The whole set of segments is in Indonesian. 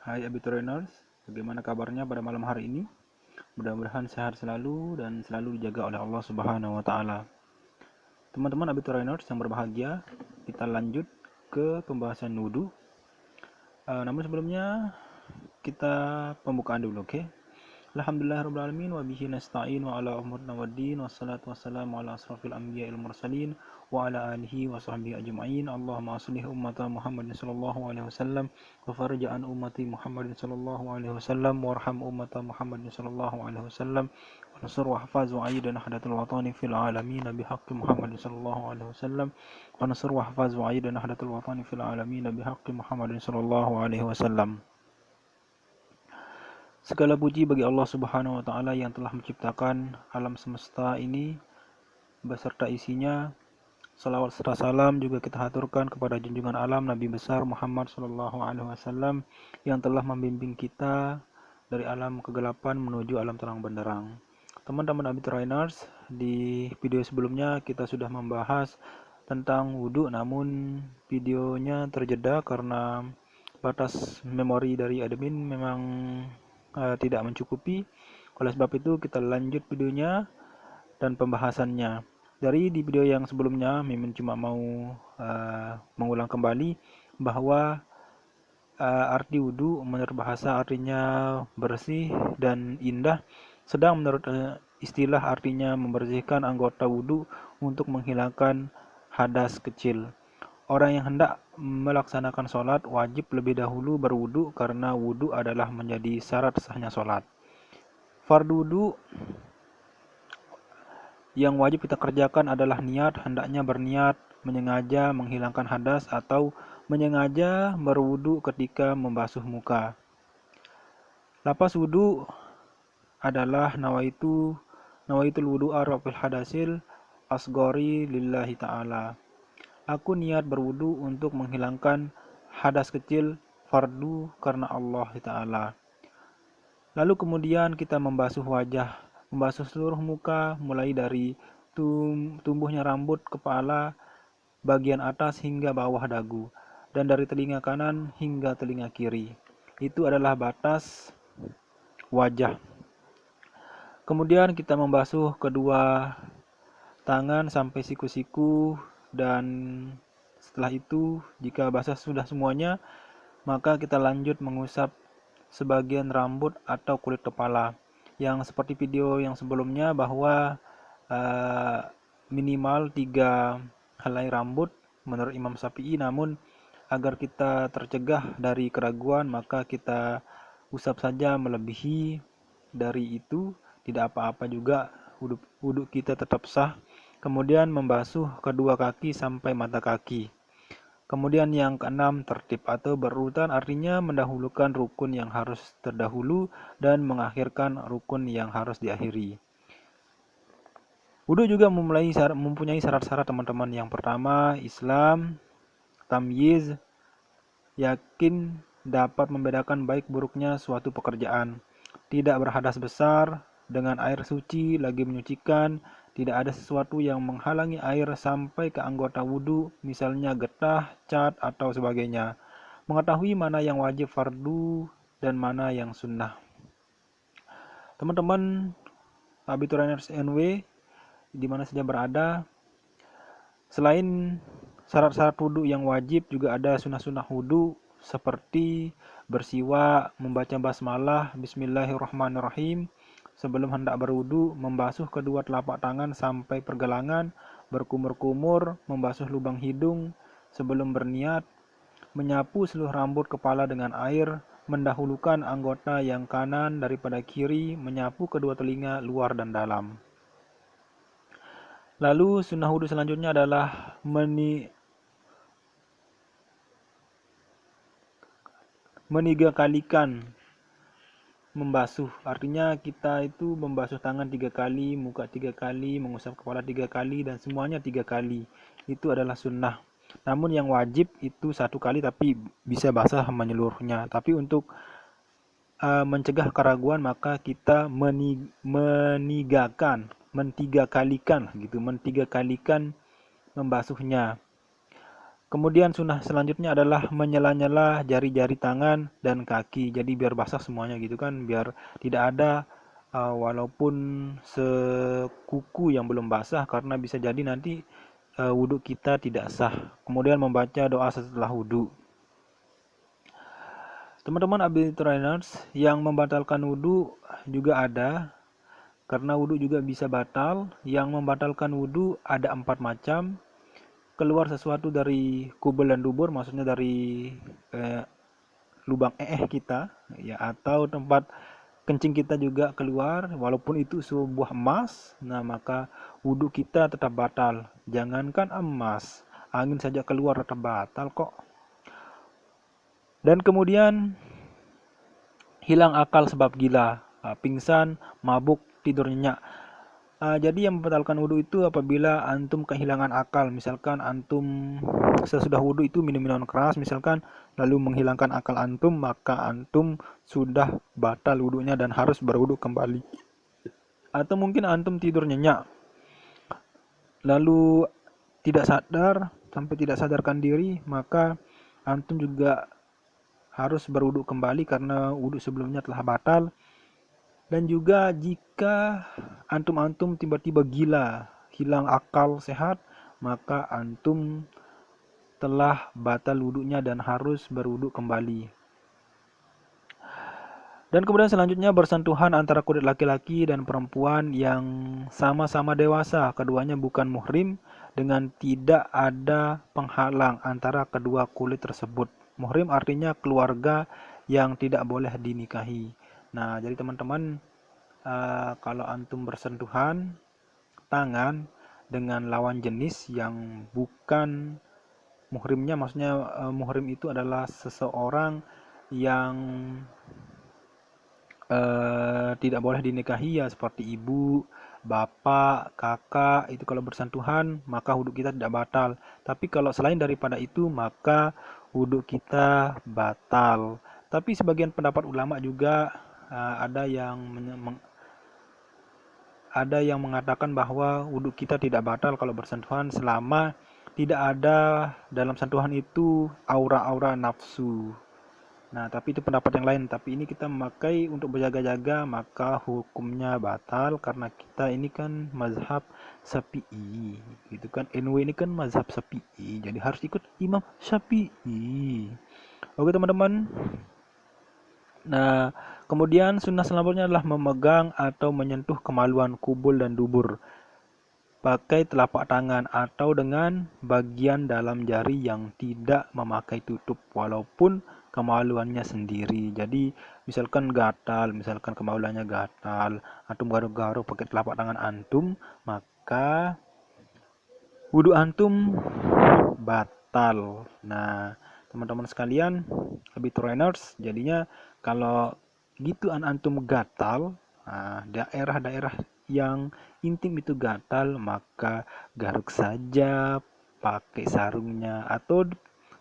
Hai Abiturianers, bagaimana kabarnya pada malam hari ini? Mudah-mudahan sehat selalu dan selalu dijaga oleh Allah Subhanahu wa taala. Teman-teman Abiturianers yang berbahagia, kita lanjut ke pembahasan wudu. Namun sebelumnya kita pembukaan dulu, oke? Alhamdulillahirrahmanirrahim wa bihi nasta'in wa ala umurna waddin wassalatu wassalamu ala asrafil anbiya'il mursalin wa ala alihi wa sahbihi ajma'in. Allahumma aslih ummata Muhammadin sallallahu alaihi wasallam wa farij an ummati Muhammadin sallallahu alaihi wasallam warham ummata Muhammadin sallallahu alaihi wasallam wa nasr wa hafaz wa ayyid nahdatul watani fil alamin bihaqqi Muhammadin sallallahu alaihi wasallam wa nasr wa hafaz wa ayyid nahdatul watani fil alamin bihaqqi Muhammadin sallallahu alaihi wasallam. Segala puji bagi Allah Subhanahu wa taala yang telah menciptakan alam semesta ini beserta isinya. Salawat serta salam juga kita haturkan kepada junjungan alam Nabi besar Muhammad sallallahu alaihi wasallam yang telah membimbing kita dari alam kegelapan menuju alam terang benderang. Teman-teman Abiturianers, di video sebelumnya kita sudah membahas tentang wudhu, namun videonya terjeda karena batas memori dari admin memang tidak mencukupi. Oleh sebab itu kita lanjut videonya dan pembahasannya. Dari di video yang sebelumnya Mimin cuma mau mengulang kembali bahwa arti wudhu menurut bahasa artinya bersih dan indah, sedang menurut istilah artinya membersihkan anggota wudhu untuk menghilangkan hadas kecil. Orang yang hendak melaksanakan sholat wajib lebih dahulu berwudu karena wudu adalah menjadi syarat sahnya sholat. Fardu wudu yang wajib kita kerjakan adalah niat, hendaknya berniat menyengaja menghilangkan hadas atau menyengaja berwudu ketika membasuh muka. Lapas wudu adalah nawaitul wudu'a rafil hadasil asgori lillahi ta'ala. Aku niat berwudu untuk menghilangkan hadas kecil fardu karena Allah Ta'ala. Lalu kemudian kita membasuh wajah, membasuh seluruh muka mulai dari tumbuhnya rambut kepala bagian atas hingga bawah dagu dan dari telinga kanan hingga telinga kiri. Itu adalah batas wajah. Kemudian kita membasuh kedua tangan sampai siku-siku. Dan setelah itu jika basah sudah semuanya, maka kita lanjut mengusap sebagian rambut atau kulit kepala. Yang seperti video yang sebelumnya bahwa minimal 3 helai rambut menurut Imam Syafi'i, namun agar kita tercegah dari keraguan maka kita usap saja melebihi dari itu, tidak apa-apa juga, wudhu kita tetap sah. Kemudian membasuh kedua kaki sampai mata kaki. Kemudian yang keenam, tertib atau berurutan, artinya mendahulukan rukun yang harus terdahulu dan mengakhirkan rukun yang harus diakhiri. Wudhu juga mempunyai syarat-syarat teman-teman. Yang pertama, Islam, tamyiz, yakin dapat membedakan baik buruknya suatu pekerjaan, tidak berhadas besar, dengan air suci lagi menyucikan, tidak ada sesuatu yang menghalangi air sampai ke anggota wudhu, misalnya getah, cat, atau sebagainya. Mengetahui mana yang wajib fardu dan mana yang sunnah. Teman-teman Abiturianers NW di mana saja berada, selain syarat-syarat wudhu yang wajib juga ada sunnah-sunnah wudhu seperti bersiwak, membaca basmalah, bismillahirrahmanirrahim, sebelum hendak berwudu, membasuh kedua telapak tangan sampai pergelangan, berkumur-kumur, membasuh lubang hidung sebelum berniat, menyapu seluruh rambut kepala dengan air, mendahulukan anggota yang kanan daripada kiri, menyapu kedua telinga luar dan dalam. Lalu sunnah wudu selanjutnya adalah menigakalikan membasuh, artinya kita itu membasuh tangan 3 kali, muka 3 kali, mengusap kepala 3 kali, dan semuanya 3 kali. Itu adalah sunnah. Namun yang wajib itu 1 kali, tapi bisa basah menyeluruhnya. Tapi untuk mencegah keraguan maka kita mentiga kalikan membasuhnya. Kemudian sunnah selanjutnya adalah menyela-nyela jari-jari tangan dan kaki. Jadi biar basah semuanya gitu kan, biar tidak ada walaupun sekuku yang belum basah, karena bisa jadi nanti wudhu kita tidak sah. Kemudian membaca doa setelah wudhu. Teman-teman abdi trainers, yang membatalkan wudhu juga ada, karena wudhu juga bisa batal. Yang membatalkan wudhu ada 4 macam. Keluar sesuatu dari kubul dan dubur, maksudnya dari lubang kita, ya, atau tempat kencing kita juga keluar, walaupun itu sebuah emas, nah maka wudhu kita tetap batal. Jangankan emas, angin saja keluar tetap batal kok. Dan kemudian hilang akal sebab gila, pingsan, mabuk, tidur nyenyak. Jadi yang membatalkan wudhu itu apabila antum kehilangan akal. Misalkan antum sesudah wudhu itu minum minuman keras, misalkan, lalu menghilangkan akal antum, maka antum sudah batal wudhunya dan harus berwudhu kembali. Atau mungkin antum tidur nyenyak, lalu tidak sadar, sampai tidak sadarkan diri, maka antum juga harus berwudhu kembali karena wudhu sebelumnya telah batal. Dan juga jika antum-antum tiba-tiba gila, hilang akal sehat, maka antum telah batal wudhunya dan harus berwudhu kembali. Dan kemudian selanjutnya bersentuhan antara kulit laki-laki dan perempuan yang sama-sama dewasa, keduanya bukan muhrim, dengan tidak ada penghalang antara kedua kulit tersebut. Muhrim artinya keluarga yang tidak boleh dinikahi. Nah, jadi teman-teman, kalau antum bersentuhan tangan dengan lawan jenis yang bukan muhrimnya, maksudnya muhrim itu adalah seseorang yang tidak boleh dinikahi, ya, seperti ibu, bapak, kakak, itu kalau bersentuhan maka wudhu kita tidak batal. Tapi kalau selain daripada itu maka wudhu kita batal. Tapi sebagian pendapat ulama juga ada yang mengatakan bahwa wudhu kita tidak batal kalau bersentuhan selama tidak ada dalam sentuhan itu aura-aura nafsu. Nah, tapi itu pendapat yang lain. Tapi ini kita memakai untuk berjaga-jaga, maka hukumnya batal karena kita ini kan mazhab Syafi'i, gitu kan. NW ini kan mazhab Syafi'i, jadi harus ikut Imam Syafi'i. Oke teman-teman. Nah, kemudian sunnah selanjutnya adalah memegang atau menyentuh kemaluan kubul dan dubur pakai telapak tangan atau dengan bagian dalam jari yang tidak memakai tutup walaupun kemaluannya sendiri. Jadi misalkan gatal, misalkan kemaluannya gatal, antum garuk-garuk pakai telapak tangan antum, maka wudhu antum batal. Nah, teman-teman sekalian, habit trainers, jadinya kalau gitu antum gatal, daerah-daerah yang intim itu gatal, maka garuk saja pakai sarungnya atau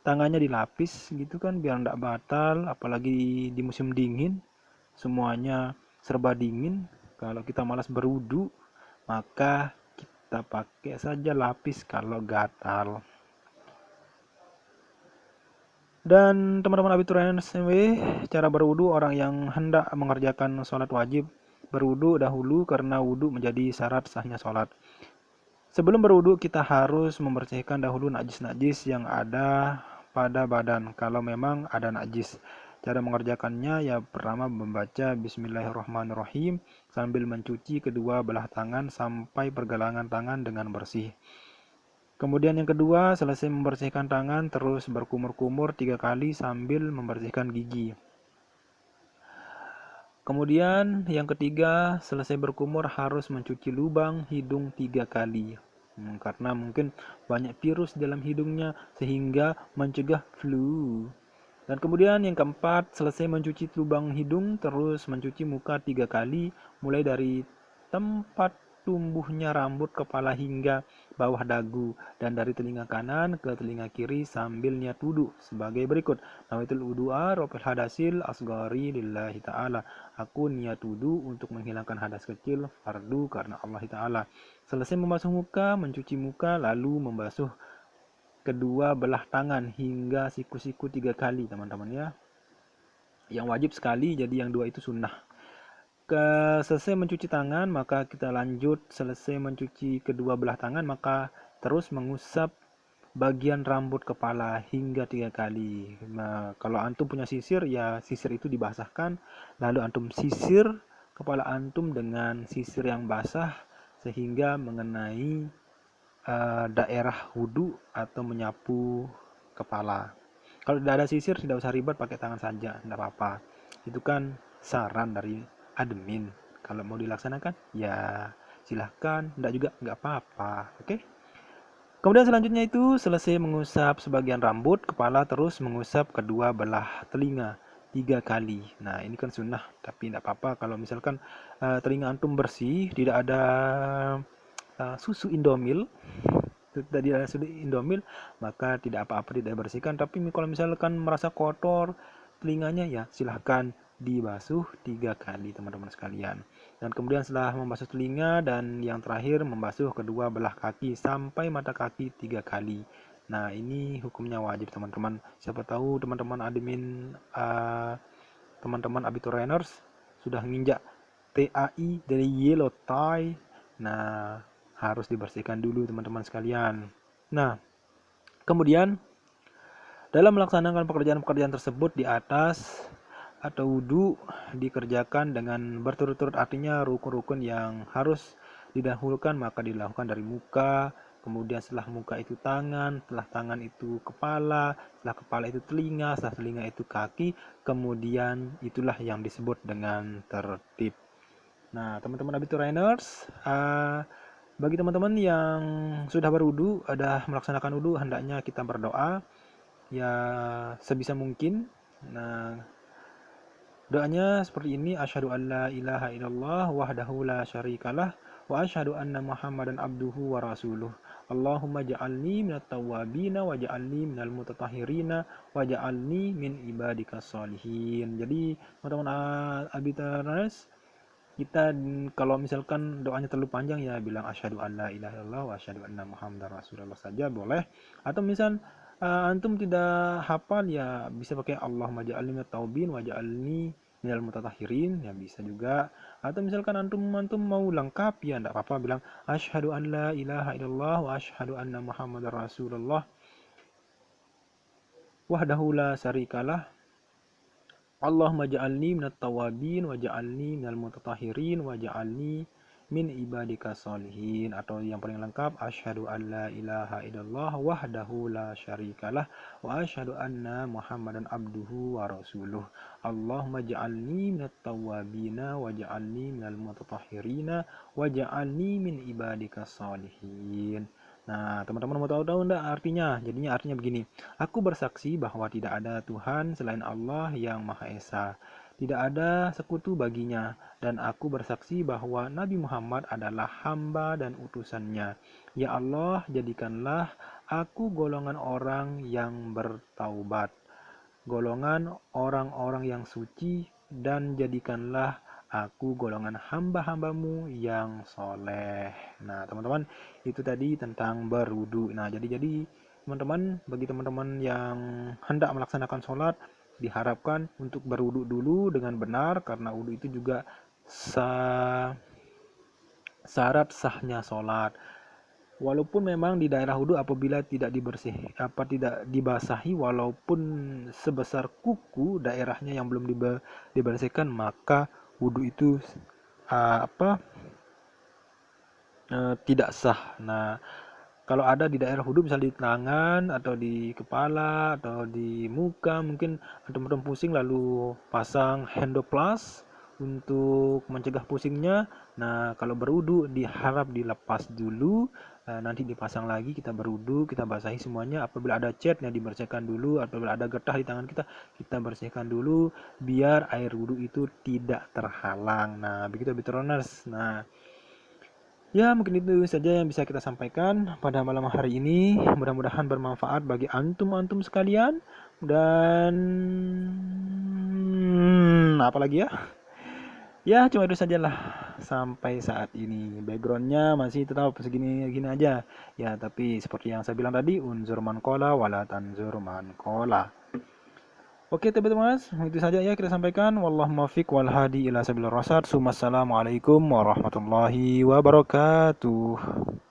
tangannya dilapis gitu kan, biar tidak batal. Apalagi di musim dingin, semuanya serba dingin. Kalau kita malas berwudu, maka kita pakai saja lapis kalau gatal. Dan teman-teman abiturian SMW, cara berwudu orang yang hendak mengerjakan sholat wajib berwudu dahulu karena wudu menjadi syarat sahnya sholat. Sebelum berwudu kita harus membersihkan dahulu najis-najis yang ada pada badan kalau memang ada najis. Cara mengerjakannya ya pertama membaca Bismillahirrahmanirrahim sambil mencuci kedua belah tangan sampai pergelangan tangan dengan bersih. Kemudian yang kedua, selesai membersihkan tangan, terus berkumur-kumur 3 kali sambil membersihkan gigi. Kemudian yang ketiga, selesai berkumur harus mencuci lubang hidung 3 kali. Karena mungkin banyak virus dalam hidungnya sehingga mencegah flu. Dan kemudian yang keempat, selesai mencuci lubang hidung, terus mencuci muka 3 kali, mulai dari tempat tumbuhnya rambut kepala hingga bawah dagu, dan dari telinga kanan ke telinga kiri sambil niat wudhu sebagai berikut. Nawaitul wudu'a rafil hadasil asghari lillahi ta'ala. Aku niat wudhu untuk menghilangkan hadas kecil fardu karena Allah Ta'ala. Selesai membasuh muka, mencuci muka, lalu membasuh kedua belah tangan hingga siku-siku 3 kali teman-teman ya. Yang wajib sekali, jadi yang 2 itu sunnah. Selesai mencuci tangan, maka kita lanjut selesai mencuci kedua belah tangan, maka terus mengusap bagian rambut kepala hingga 3 kali. Nah, kalau antum punya sisir, ya sisir itu dibasahkan, lalu antum sisir kepala antum dengan sisir yang basah sehingga mengenai daerah wudhu atau menyapu kepala. Kalau tidak ada sisir, tidak usah ribet, pakai tangan saja, tidak apa-apa. Itu kan saran dari admin. Kalau mau dilaksanakan, ya silahkan, tidak juga nggak apa-apa. Oke. Kemudian selanjutnya itu selesai mengusap sebagian rambut kepala, terus mengusap kedua belah telinga 3 kali. Nah ini kan sunnah, tapi tidak apa-apa kalau misalkan telinga antum bersih, tidak ada susu Indomil, maka tidak apa-apa, tidak bersihkan. Tapi kalau misalkan merasa kotor telinganya, ya silahkan dibasuh 3 kali teman-teman sekalian. Dan kemudian setelah membasuh telinga, dan yang terakhir membasuh kedua belah kaki sampai mata kaki 3 kali. Nah ini hukumnya wajib teman-teman. Siapa tahu teman-teman admin, teman-teman Abiturieners sudah nginjak TAI dari yellow tie. Nah harus dibersihkan dulu teman-teman sekalian. Nah kemudian dalam melaksanakan pekerjaan-pekerjaan tersebut di atas atau wudhu dikerjakan dengan berturut-turut, artinya rukun-rukun yang harus didahulukan maka dilakukan dari muka, kemudian setelah muka itu tangan, setelah tangan itu kepala, setelah kepala itu telinga, setelah telinga itu kaki, kemudian itulah yang disebut dengan tertib. Nah teman-teman Abiturieners, bagi teman-teman yang sudah berwudu, ada melaksanakan wudu, hendaknya kita berdoa ya sebisa mungkin. Nah doanya seperti ini: asyhadu an la ilaha illallah wahdahu la syarikalah wa asyhadu anna muhammadan abduhu wa rasuluh. Allahumma ja'alni minat tawwabina wa ja'alni minal mutatahhirina wa ja'alni min ibadikas sholihin. Jadi teman-teman Abiturieners, kita kalau misalkan doanya terlalu panjang, ya bilang asyhadu an la ilaha illallah wa asyhadu anna muhammadar rasulullah saja boleh. Atau misal antum tidak hafal, ya bisa pakai Allahumma ja'alni minat taubin wa ja'alni minal mutatahhirin, ya bisa juga. Atau misalkan antum mau lengkap, ya enggak apa-apa, bilang asyhadu an la ilaha illallah wa asyhadu anna muhammadar rasulullah wahdahu la syarikalah. Allahumma ja'alni minat tawabin wa ja'alni minal mutatahhirin wa ja'alni min ibadika sholihin. Atau yang paling lengkap, asyhadu an la ilaha illallah wahdahu la syarikalah wa asyhadu anna muhammadan abduhu wa rasuluh. Allahumma ja'alni minat tawabina wa ja'alni minal mutatahhirina wa ja'alni min ibadika sholihin. Nah, teman-teman mau tahu enggak artinya? Artinya begini: aku bersaksi bahwa tidak ada Tuhan selain Allah yang Maha Esa, tidak ada sekutu baginya, dan aku bersaksi bahwa Nabi Muhammad adalah hamba dan utusannya. Ya Allah, jadikanlah aku golongan orang yang bertaubat, golongan orang-orang yang suci, dan jadikanlah aku golongan hamba-hambamu yang soleh. Nah teman-teman, itu tadi tentang berwudu. Nah jadi teman-teman, bagi teman-teman yang hendak melaksanakan sholat, diharapkan untuk berwudu dulu dengan benar, karena wudu itu juga syarat sahnya sholat. Walaupun memang di daerah wudu apabila tidak dibasahi walaupun sebesar kuku daerahnya yang belum dibersihkan, maka wudu itu tidak sah. Nah kalau ada di daerah wudu, misal di tangan atau di kepala atau di muka, mungkin antum pusing, lalu pasang handoplas untuk mencegah pusingnya. Nah kalau berwudu diharap dilepas dulu, nanti dipasang lagi, kita berwudu, kita basahi semuanya. Apabila ada catnya dibersihkan dulu, apabila ada getah di tangan kita bersihkan dulu, biar air wudu itu tidak terhalang. Nah begitu Abiturieners. Nah ya mungkin itu saja yang bisa kita sampaikan pada malam hari ini. Mudah-mudahan bermanfaat bagi antum sekalian. Dan apa lagi ya? Ya, cuma itu sajalah sampai saat ini. Backgroundnya masih tetap segini-gini aja. Ya, tapi seperti yang saya bilang tadi, unzur man qala wala tanzur man qala. Oke, teman-teman, itu saja ya kita sampaikan. Wallahu muwaffiq wal hadi ila sabilir rasyad. Assalamualaikum warahmatullahi wabarakatuh.